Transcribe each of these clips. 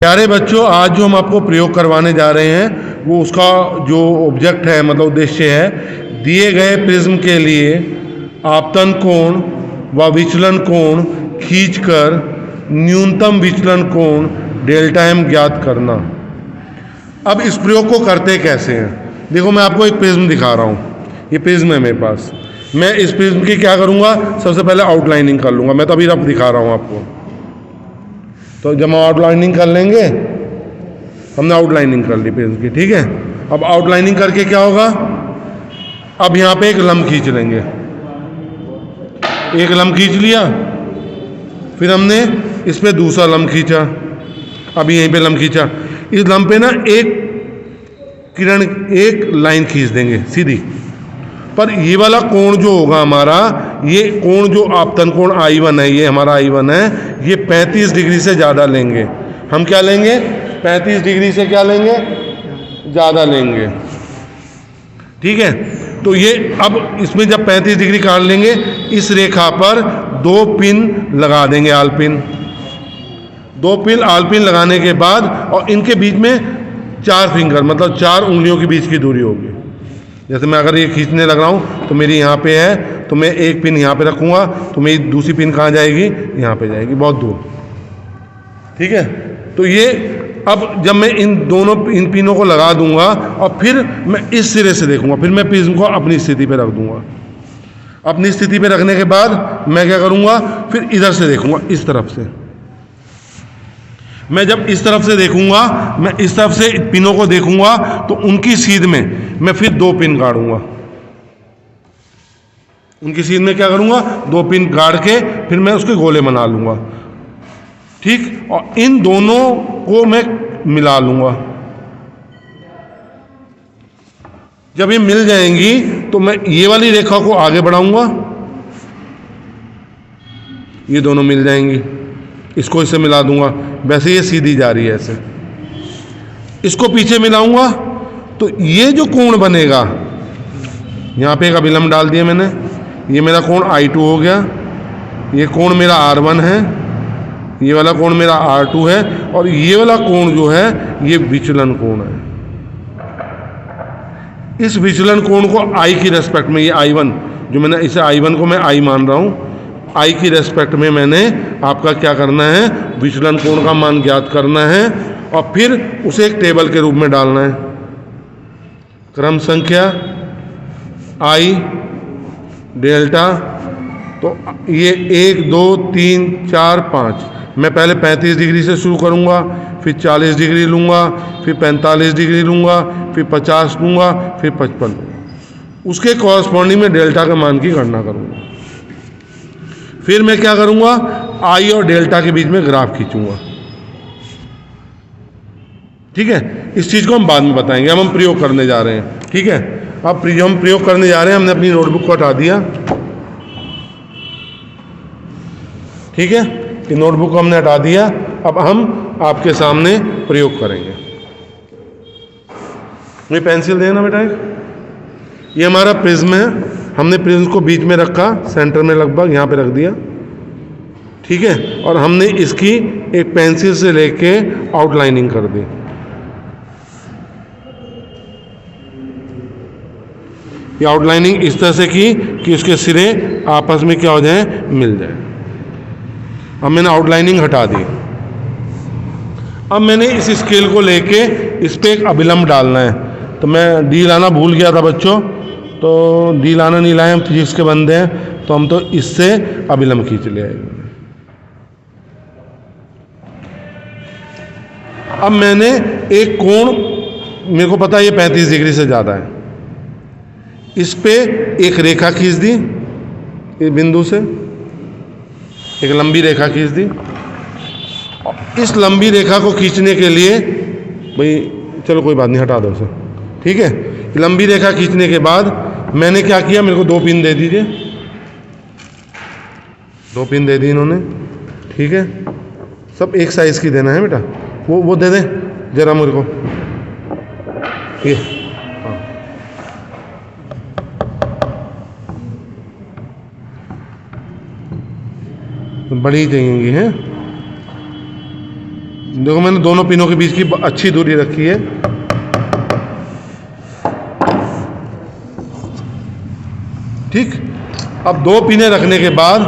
प्यारे बच्चों, आज जो हम आपको प्रयोग करवाने जा रहे हैं वो उसका जो ऑब्जेक्ट है, मतलब उद्देश्य है, दिए गए प्रिज्म के लिए आपतन कोण व विचलन कोण खींचकर न्यूनतम विचलन कोण डेल्टा एम ज्ञात करना। अब इस प्रयोग को करते कैसे हैं? देखो, मैं आपको एक प्रिज्म दिखा रहा हूँ। ये प्रिज्म है मेरे पास। मैं इस प्रिज्म की क्या करूँगा, सबसे पहले आउटलाइनिंग कर लूँगा। मैं तो अभी रफ दिखा रहा हूँ आपको। तो जब हम आउटलाइनिंग कर लेंगे, हमने आउटलाइनिंग कर ली प्रिज्म की, ठीक है। अब आउटलाइनिंग करके क्या होगा, अब यहाँ पे एक लंब खींच लेंगे। एक लंब खींच लिया, फिर हमने इस पे दूसरा लंब खींचा, अभी यहीं पे लंब खींचा। इस लंब पे ना एक किरण, एक लाइन खींच देंगे सीधी। पर ये वाला कोण जो होगा हमारा, ये कोण जो आपतन कोण I1 है, ये हमारा I1 है, ये 35 डिग्री से ज़्यादा लेंगे। हम क्या लेंगे? 35 डिग्री से क्या लेंगे? ज़्यादा लेंगे, ठीक है। तो ये अब इसमें जब 35 डिग्री काट लेंगे, इस रेखा पर 2 पिन लगा देंगे, आल पिन। 2 पिन आल पिन लगाने के बाद, और इनके बीच में 4 फिंगर, मतलब 4 उंगलियों के बीच की दूरी होगी। जैसे मैं अगर ये खींचने लग रहा हूँ तो मेरी यहाँ पे है, तो मैं एक पिन यहाँ पे रखूँगा, तो मेरी दूसरी पिन कहाँ जाएगी? यहाँ पे जाएगी, बहुत दूर, ठीक है। तो ये अब जब मैं इन पिनों को लगा दूंगा और फिर मैं इस सिरे से देखूंगा, फिर मैं प्रिज्म को अपनी स्थिति पे रख दूंगा। अपनी स्थिति पे रखने के बाद मैं क्या करूँगा, फिर इधर से देखूंगा, इस तरफ से। मैं जब इस तरफ से देखूंगा, मैं इस तरफ से पिनों को देखूंगा, तो उनकी सीध में मैं फिर 2 पिन गाड़ूंगा। उनकी सीध में क्या करूंगा, 2 पिन गाड़ के फिर मैं उसके गोले बना लूंगा, ठीक। और इन दोनों को मैं मिला लूंगा। जब ये मिल जाएंगी तो मैं ये वाली रेखा को आगे बढ़ाऊंगा, ये दोनों मिल जाएंगी, इसको इससे मिला दूंगा। वैसे ये सीधी जा रही है ऐसे। इसको पीछे मिलाऊंगा तो ये जो कोण बनेगा, यहाँ पे एक अभिलंब डाल दिया मैंने, ये मेरा कोण I2 हो गया। ये कोण मेरा R1 है, ये वाला कोण मेरा R2 है, और ये वाला कोण जो है ये विचलन कोण है। इस विचलन कोण को I की रेस्पेक्ट में, ये I1 जो मैंने, इसे I1 को मैं I मान रहा हूँ, I की रेस्पेक्ट में मैंने आपका क्या करना है, विचलन कोण का मान ज्ञात करना है, और फिर उसे एक टेबल के रूप में डालना है। क्रम संख्या I डेल्टा, तो ये 1 2 3 4 5, मैं पहले 35 डिग्री से शुरू करूँगा, फिर 40 डिग्री लूँगा, फिर 45 डिग्री लूँगा, फिर 50 लूँगा, फिर 55 लूँगा। उसके कॉरस्पॉन्डिंग में डेल्टा के मान की गणना करूँगा। फिर मैं क्या करूँगा, I और डेल्टा के बीच में ग्राफ खींचूंगा, ठीक है। इस चीज़ को हम बाद में बताएंगे, अब हम प्रयोग करने जा रहे हैं, ठीक है। अब हम प्रयोग करने जा रहे हैं। हमने अपनी नोटबुक को हटा दिया, ठीक है। कि नोटबुक को हमने हटा दिया। अब हम आपके सामने प्रयोग करेंगे। ये पेंसिल देना बेटा, ये हमारा प्रिज्म है। हमने प्रिज्म को बीच में रखा, सेंटर में लगभग यहाँ पे रख दिया, ठीक है। और हमने इसकी एक पेंसिल से लेके आउटलाइनिंग कर दी। ये आउटलाइनिंग इस तरह से की कि उसके सिरे आपस में क्या हो जाए, मिल जाए। अब मैंने आउटलाइनिंग हटा दी। अब मैंने इस स्केल को लेके इस पे एक अभिलंब डालना है। तो मैं डी लाना भूल गया था बच्चों, तो डी लाना नहीं लाए, हम फिजिक्स के बंदे हैं, तो हम तो इससे अभिलंब खींच ले आएंगे। अब मैंने एक कोण, मेरे को पता है ये 35 डिग्री से ज़्यादा है, इस पे एक रेखा खींच दी, इस बिंदु से एक लंबी रेखा खींच दी। इस लंबी रेखा को खींचने के लिए, भाई चलो कोई बात नहीं, हटा दो उसे, ठीक है। लंबी रेखा खींचने के बाद मैंने क्या किया, मेरे को 2 पिन दे दीजिए, 2 पिन दे दी इन्होंने, ठीक है। सब एक साइज की देना है बेटा, वो दे दें जरा मेरे को, ये हाँ। बड़ी चाहिएंगी हैं। देखो मैंने दोनों पिनों के बीच की अच्छी दूरी रखी है। ठीक, अब 2 पिनें रखने के बाद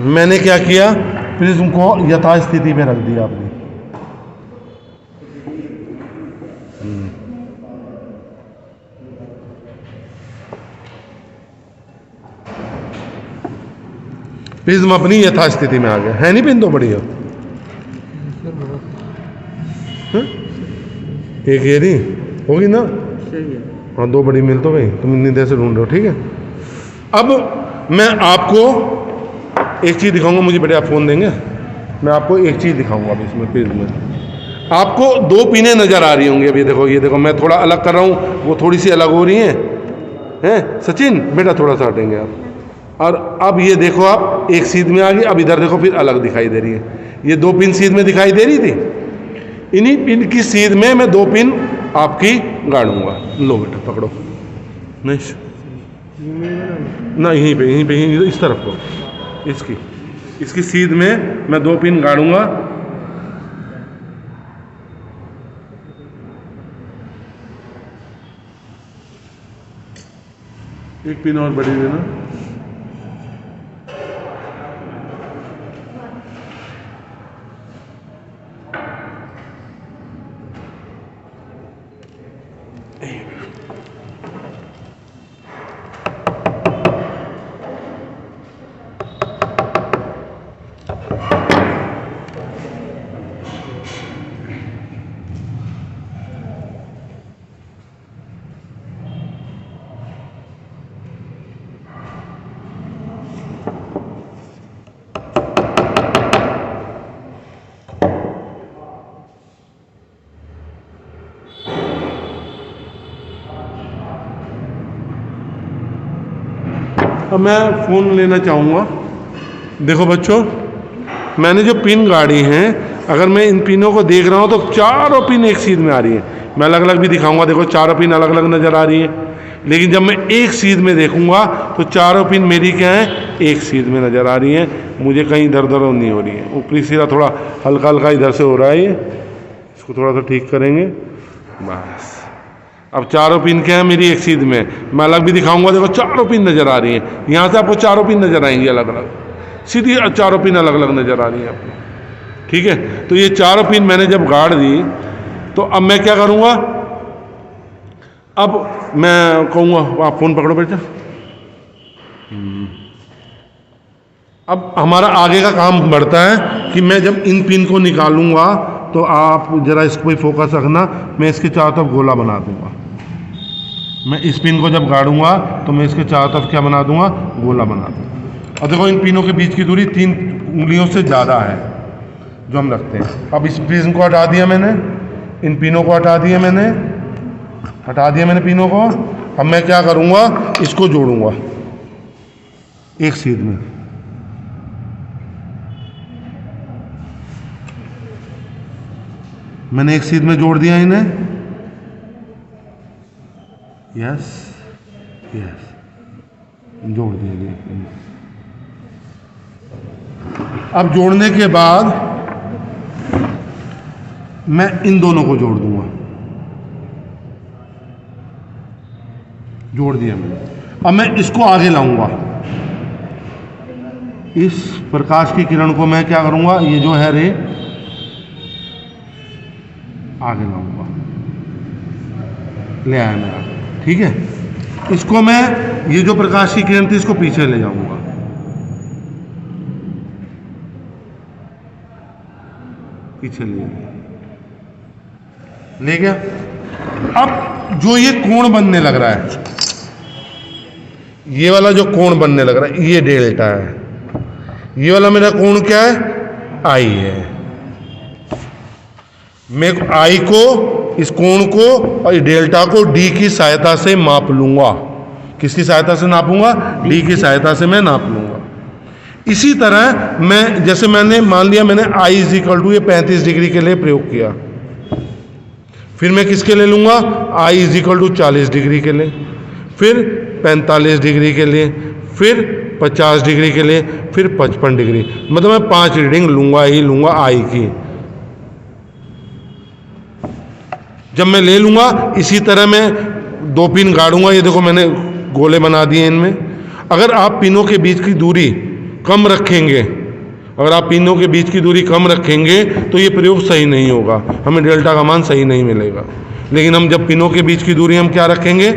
मैंने क्या किया, प्रिज्म को यथास्थिति में रख दिया आपने। प्रिज्म अपनी यथास्थिति में आ गया है। नहीं पिन तो बढ़िया, एक ये नहीं होगी ना, हाँ 2 बड़ी मिल तो गई, तुम इतनी देर से ढूंढ रहे हो। ठीक है, अब मैं आपको एक चीज़ दिखाऊंगा, मुझे बढ़िया फ़ोन देंगे, मैं आपको एक चीज़ दिखाऊंगा अभी इसमें प्रिज्म में। आपको 2 पिनें नज़र आ रही होंगी अभी। देखो ये देखो, मैं थोड़ा अलग कर रहा हूँ, वो थोड़ी सी अलग हो रही हैं। सचिन बेटा थोड़ा सा हटेंगे आप। और अब ये देखो आप एक सीध में आ गई, अब इधर देखो फिर अलग दिखाई दे रही है। ये 2 पिन सीध में दिखाई दे रही थी, इन्हीं पिन की सीध में मैं 2 पिन आपकी गाड़ूंगा। लो बेटा पकड़ो, नहीं ना, यहीं पे इस तरफ को, इसकी सीध में मैं 2 पिन गाड़ूंगा। एक पिन और बड़ी देना। अब मैं फ़ोन लेना चाहूँगा। देखो बच्चों, मैंने जो पिन गाड़ी हैं, अगर मैं इन पिनों को देख रहा हूँ तो चारों पिन एक सीध में आ रही है। मैं अलग अलग भी दिखाऊंगा, देखो चारों पिन अलग अलग नज़र आ रही है। लेकिन जब मैं एक सीध में देखूंगा तो चारों पिन मेरी क्या है, एक सीध में नज़र आ रही हैं। मुझे कहीं इधर उधर नहीं हो रही है। ऊपरी सिरा थोड़ा हल्का हल्का इधर से हो रहा है, ये इसको थोड़ा सा ठीक करेंगे बस। अब चारों पिन क्या है मेरी एक सीध में। मैं अलग भी दिखाऊंगा, देखो चारों पिन नज़र आ रही हैं। यहाँ से आपको चारों पिन नज़र आएंगी अलग अलग, सीधी चारों पिन अलग अलग नज़र आ रही हैं आपको। ठीक है, तो ये चारों पिन मैंने जब गाड़ दी तो अब मैं क्या करूँगा, अब मैं कहूँगा आप फ़ोन पकड़ो बेटा। अब हमारा आगे का काम बढ़ता है कि मैं जब इन पिन को निकालूंगा तो आप ज़रा इसको भी फोकस रखना, मैं इसके चारों तरफ गोला बना दूंगा। मैं इस पिन को जब गाड़ूंगा तो मैं इसके चारों तरफ क्या बना दूंगा, गोला बना दूंगा। और देखो इन पिनों के बीच की दूरी 3 उंगलियों से ज़्यादा है जो हम रखते हैं। अब इस प्रिज्म को हटा दिया मैंने, इन पिनों को हटा दिया मैंने पिनों को। अब मैं क्या करूँगा, इसको जोड़ूंगा एक सीध में। मैंने एक सीध में जोड़ दिया इन्हें, यस जोड़ दिया। अब जोड़ने के बाद मैं इन दोनों को जोड़ दूंगा। जोड़ दिया मैंने। अब मैं इसको आगे लाऊंगा, इस प्रकाश की किरण को मैं क्या करूंगा, ये जो है रे आगे लाऊंगा, ले आया मेरा। ठीक है, इसको मैं, ये जो प्रकाश की किरण थी इसको पीछे ले जाऊंगा। पीछे ले गया। अब जो ये कोण बनने लग रहा है, ये वाला जो कोण बनने लग रहा है, ये डेल्टा है। ये वाला मेरा कोण क्या है, आई है। मैं आई को, इस कोण को और डेल्टा को डी की सहायता से माप लूंगा। किसकी सहायता से नापूंगा, डी की सहायता से मैं नाप लूंगा। इसी तरह मैं, जैसे मैंने मान लिया मैंने आई इज इक्वल टू ये 35 डिग्री के लिए प्रयोग किया, फिर मैं किसके ले लूंगा, I is equal to 40 degree के लिए, फिर 45 डिग्री के लिए, फिर 50 डिग्री के लिए, फिर 55 डिग्री। मतलब मैं 5 रीडिंग लूँगा ही लूँगा आई की। जब मैं ले लूँगा इसी तरह मैं 2 पिन गाड़ूंगा। ये देखो मैंने गोले बना दिए इनमें। अगर आप पिनों के बीच की दूरी कम रखेंगे, अगर आप पिनों के बीच की दूरी कम रखेंगे तो ये प्रयोग सही नहीं होगा, हमें डेल्टा का मान सही नहीं मिलेगा। लेकिन हम जब पिनों के बीच की दूरी हम क्या रखेंगे,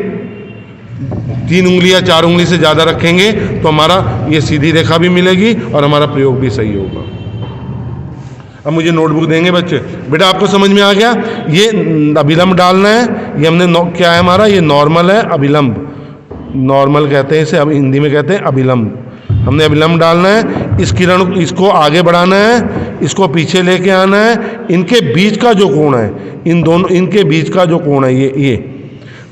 3 उंगली या 4 उंगली से ज़्यादा रखेंगे तो हमारा ये सीधी रेखा भी मिलेगी और हमारा प्रयोग भी सही होगा। अब मुझे नोटबुक देंगे बच्चे। बेटा आपको समझ में आ गया, ये अभिलंब डालना है। ये हमने क्या है हमारा, ये नॉर्मल है, अभिलंब नॉर्मल कहते हैं इसे, अब हिंदी में कहते हैं अभिलंब। हमने अभिलंब डालना है, इस किरण इसको आगे बढ़ाना है, इसको पीछे लेके आना है। इनके बीच का जो कोण है, इन दोनों इनके बीच का जो कोण है ये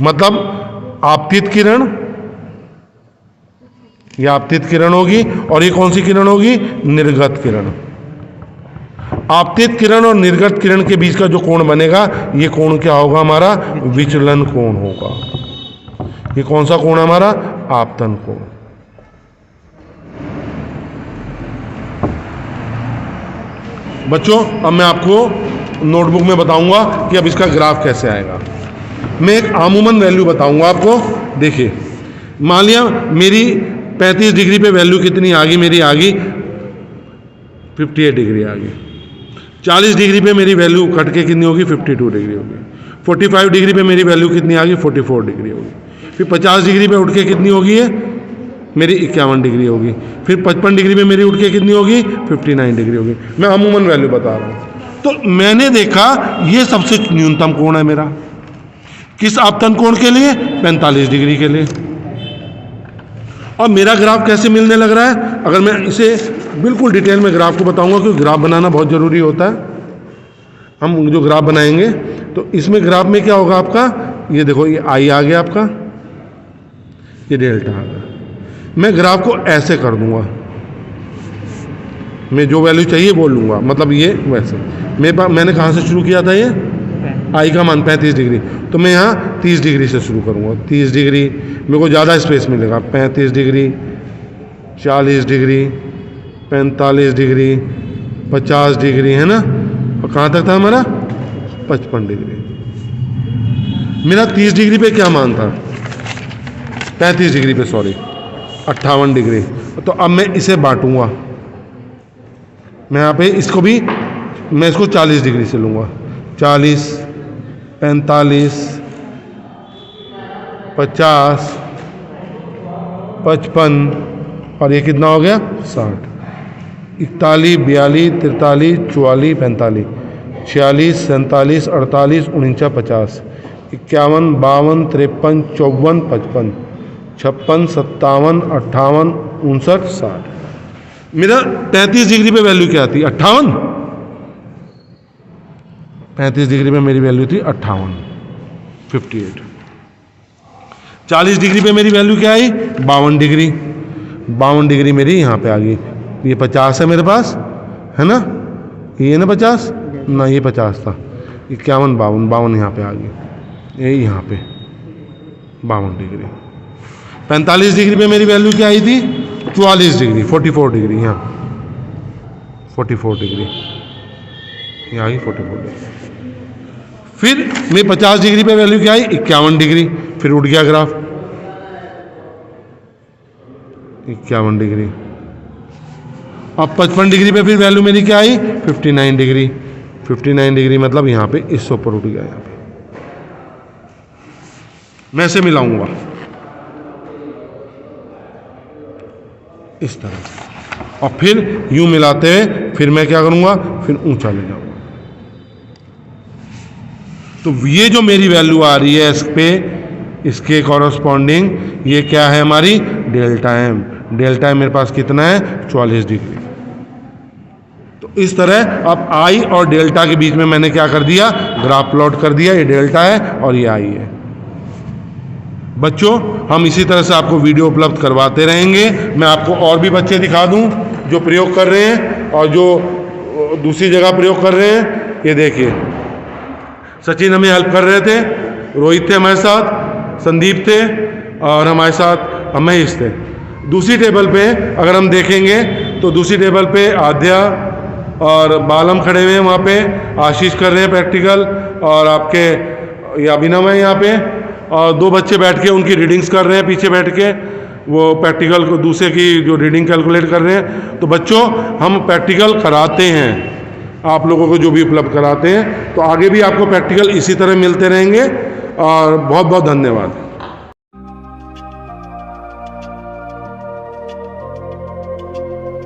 मतलब आपतित किरण, ये आपतित किरण होगी। और ये कौन सी किरण होगी, निर्गत किरण। आपतित किरण और निर्गत किरण के बीच का जो कोण बनेगा, ये कोण क्या होगा हमारा, विचलन कोण होगा। ये कौन सा कोण है हमारा, आपतन कोण। बच्चों अब मैं आपको नोटबुक में बताऊंगा कि अब इसका ग्राफ कैसे आएगा। मैं एक आमूमन वैल्यू बताऊंगा आपको। देखिए मान लिया मेरी 35 डिग्री पे वैल्यू कितनी आ गई, मेरी आ गई 58 डिग्री आ गई। 40 डिग्री पे मेरी वैल्यू कट के कितनी होगी, 52 डिग्री होगी। 45 डिग्री पे मेरी वैल्यू कितनी आ गई, 44 डिग्री होगी। फिर 50 डिग्री पे उठ के कितनी होगी है मेरी, 51 डिग्री होगी। फिर 55 डिग्री पे मेरी उठ के कितनी होगी, 59 डिग्री होगी। मैं अमूमन वैल्यू बता रहा हूँ। तो मैंने देखा ये सबसे न्यूनतम कोण है मेरा, किस आपतन कोण के लिए, 45 डिग्री के लिए। और मेरा ग्राफ कैसे मिलने लग रहा है, अगर मैं इसे बिल्कुल डिटेल में ग्राफ को बताऊंगा, क्योंकि ग्राफ बनाना बहुत ज़रूरी होता है। हम जो ग्राफ बनाएंगे तो इसमें ग्राफ में क्या होगा आपका, ये देखो ये आई आ गया आपका, ये डेल्टा आ गया। मैं ग्राफ को ऐसे कर दूंगा, मैं जो वैल्यू चाहिए वो लूँगा। मतलब ये वैसे मैंने कहाँ से शुरू किया था, ये आई का मान 35 डिग्री, तो मैं यहाँ 30 डिग्री से शुरू करूँगा। 30 डिग्री मेरे को ज़्यादा स्पेस मिलेगा, 35 डिग्री, 40 डिग्री, 45 डिग्री, 50 डिग्री, है ना। और कहाँ तक था हमारा, 55 डिग्री। मेरा 30 डिग्री पे क्या मान था, 35 डिग्री पे सॉरी 58 डिग्री। तो अब मैं इसे बांटूंगा, मैं यहाँ पे इसको भी मैं इसको 40 डिग्री से लूँगा। 40, 45, 50, 55 और ये कितना हो गया 60, 41, 42, 43, 44, 45, 46, 47, 48, 49, 50, 51, 52, 53, 54, 55, 56, 57, 58, 59, 60। मेरा 35 डिग्री पे वैल्यू क्या थी, 58। 35 डिग्री पे मेरी वैल्यू थी 58, 58। 40 डिग्री पे मेरी वैल्यू क्या आई, 52 डिग्री। 52 डिग्री मेरी यहाँ पे आ गई। ये 50 है मेरे पास, है ना, ये ना 50 ना, ये 50 था। 51, 52 यहाँ पे आ गई, ये यहाँ पे 52 डिग्री। 45 डिग्री पे मेरी वैल्यू क्या आई थी, 44 डिग्री, 44 डिग्री, यहाँ 44 डिग्री, यहाँ आ गई 44 डिग्री। फिर मेरी 50 डिग्री पे वैल्यू क्या आई, 51 डिग्री। फिर उठ गया ग्राफ, 51 डिग्री। अब 55 डिग्री पे फिर वैल्यू मेरी क्या आई, 59 डिग्री। 59 डिग्री मतलब यहाँ पे इससे ऊपर उठ गया। यहाँ पे मैं इसे मिलाऊंगा इस तरह से, और फिर यूं मिलाते हैं, फिर मैं क्या करूंगा, फिर ऊंचा ले जाऊंगा। तो ये जो मेरी वैल्यू आ रही है इस पे, इसके कॉरस्पॉन्डिंग ये क्या है हमारी, डेल्टा एम। डेल्टा एम मेरे पास कितना है, 44 डिग्री। तो इस तरह अब आई और डेल्टा के बीच में मैंने क्या कर दिया, ग्राफ प्लॉट कर दिया। ये डेल्टा है और ये आई है। बच्चों हम इसी तरह से आपको वीडियो उपलब्ध करवाते रहेंगे। मैं आपको और भी बच्चे दिखा दूं जो प्रयोग कर रहे हैं और जो दूसरी जगह प्रयोग कर रहे हैं। ये देखिए सचिन हमें हेल्प कर रहे थे, रोहित थे हमारे साथ, संदीप थे और हमारे साथ महेश थे। दूसरी टेबल पे अगर हम देखेंगे तो दूसरी टेबल पे आद्या और बालम खड़े हुए हैं, वहाँ पे आशीष कर रहे हैं प्रैक्टिकल, और आपके ये अभिनव है यहाँ पे, और दो बच्चे बैठ के उनकी रीडिंग्स कर रहे हैं पीछे बैठ के, वो प्रैक्टिकल को दूसरे की जो रीडिंग कैलकुलेट कर रहे हैं। तो बच्चों हम प्रैक्टिकल कराते हैं, आप लोगों को जो भी उपलब्ध कराते हैं, तो आगे भी आपको प्रैक्टिकल इसी तरह मिलते रहेंगे। और बहुत बहुत धन्यवाद।